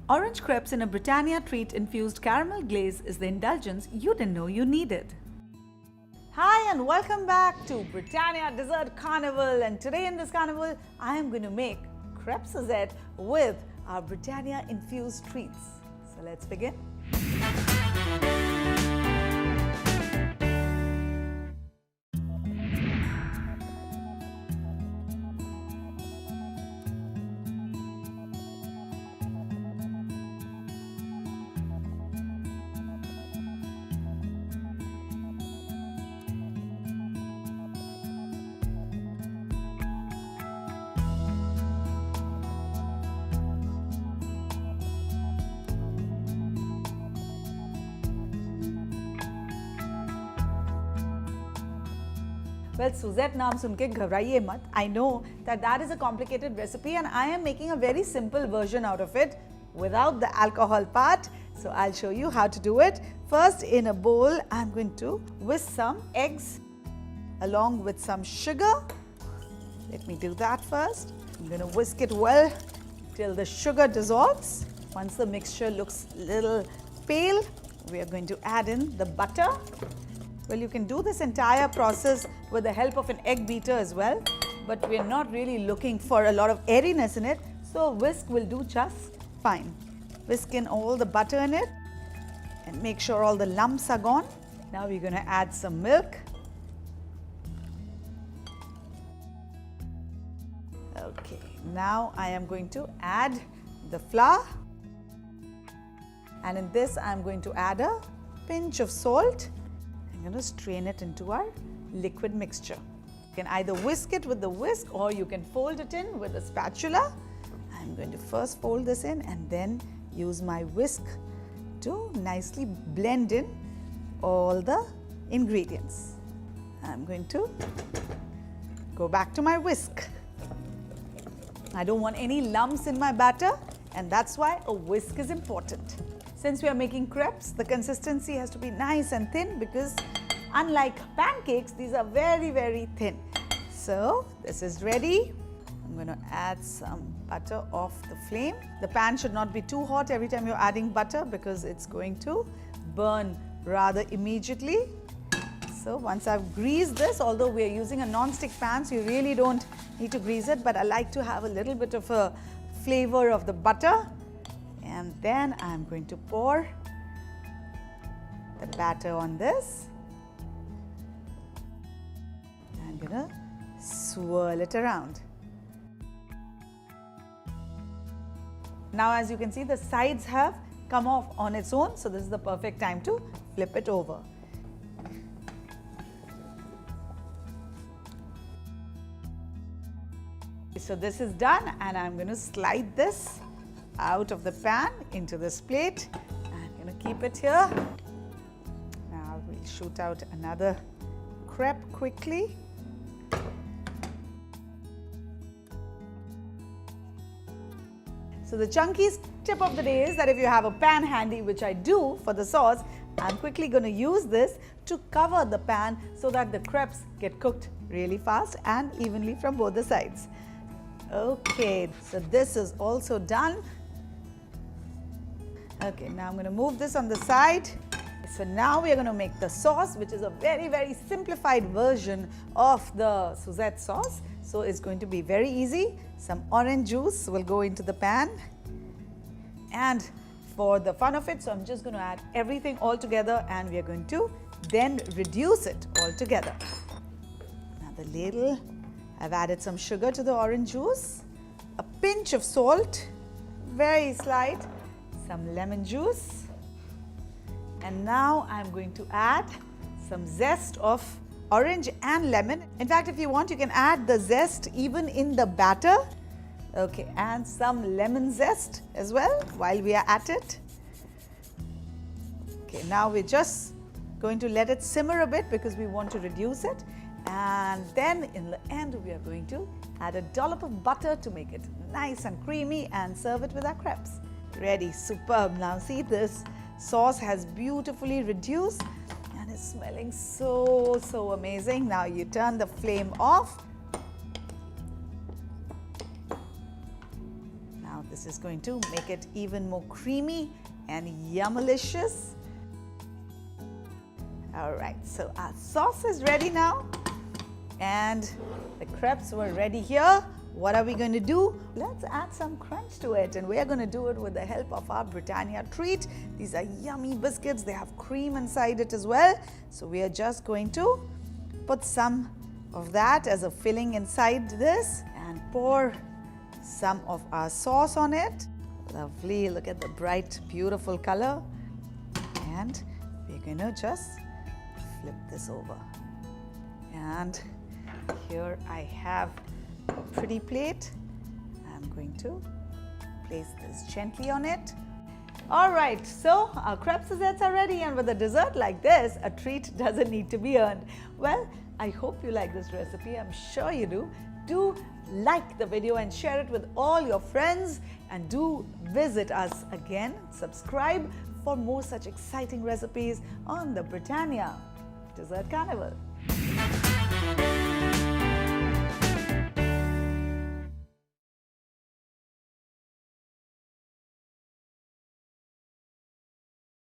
Orange crepes in a Britannia Treat infused caramel glaze is the indulgence you didn't know you needed. Hi and welcome back to Britannia Dessert Carnival, and today in this carnival I am going to make Crepes Suzette with our Britannia infused treats. So let's begin. Well, Suzette naam sun ke ghabraiye mat. I know that is a complicated recipe and I am making a very simple version out of it without the alcohol part. So I'll show you how to do it. First, in a bowl, I'm going to whisk some eggs along with some sugar. Let me do that first. I'm going to whisk it well till the sugar dissolves. Once the mixture looks a little pale, we are going to add in the butter. Well, you can do this entire process with the help of an egg beater as well, but we're not really looking for a lot of airiness in it, so whisk will do just fine. Whisk in all the butter in it and make sure all the lumps are gone. Now we're going to add some milk. Okay, now I am going to add the flour, and in this I'm going to add a pinch of salt. I'm going to strain it into our liquid mixture. You can either whisk it with the whisk or you can fold it in with a spatula. I'm going to first fold this in and then use my whisk to nicely blend in all the ingredients. I'm going to go back to my whisk. I don't want any lumps in my batter, and that's why a whisk is important. Since we are making crepes, the consistency has to be nice and thin because unlike pancakes, these are very, very thin. So this is ready. I'm going to add some butter off the flame. The pan should not be too hot every time you're adding butter because it's going to burn rather immediately. So once I've greased this, although we're using a non-stick pan, so you really don't need to grease it, but I like to have a little bit of a flavor of the butter. And then I'm going to pour the batter on this. I'm going to swirl it around. Now, as you can see, the sides have come off on its own, so this is the perfect time to flip it over. So this is done, and I'm going to slide this out of the pan into this plate. I'm going to keep it here. Now we'll shoot out another crepe quickly. So the chunky tip of the day is that if you have a pan handy, which I do for the sauce, I'm quickly going to use this to cover the pan so that the crepes get cooked really fast and evenly from both the sides. Okay, so this is also done. Okay, now I'm going to move this on the side. So now we are going to make the sauce, which is a very, very simplified version of the Suzette sauce. So it's going to be very easy. Some orange juice will go into the pan. And for the fun of it, so I'm just going to add everything all together, and we are going to then reduce it all together. Now the ladle, I've added some sugar to the orange juice, a pinch of salt, very slight, some lemon juice, and now I'm going to add some zest of orange and lemon. In fact, if you want, you can add the zest even in the batter. Okay, and some lemon zest as well while we are at it. Okay, now we're just going to let it simmer a bit because we want to reduce it. And then in the end, we are going to add a dollop of butter to make it nice and creamy and serve it with our crepes. Ready, superb. Now see, this sauce has beautifully reduced and is smelling so amazing. Now you turn the flame off. Now this This is going to make it even more creamy and yummalicious. All right, so our sauce is ready now and the crepes were ready here. What are we going to do? Let's add some crunch to it, and we are going to do it with the help of our Britannia Treat. These are yummy biscuits. They have cream inside it as well. So we are just going to put some of that as a filling inside this and pour some of our sauce on it. Lovely. Look at the bright, beautiful color. And we're going to just flip this over. And here I have a pretty plate. I'm going to place this gently on it. All right, so our crêpes Suzettes are ready, and with a dessert like this, a treat doesn't need to be earned. Well, I hope you like this recipe. I'm sure you do. Do like the video and share it with all your friends, and do visit us again. Subscribe for more such exciting recipes on the Britannia Dessert Carnival.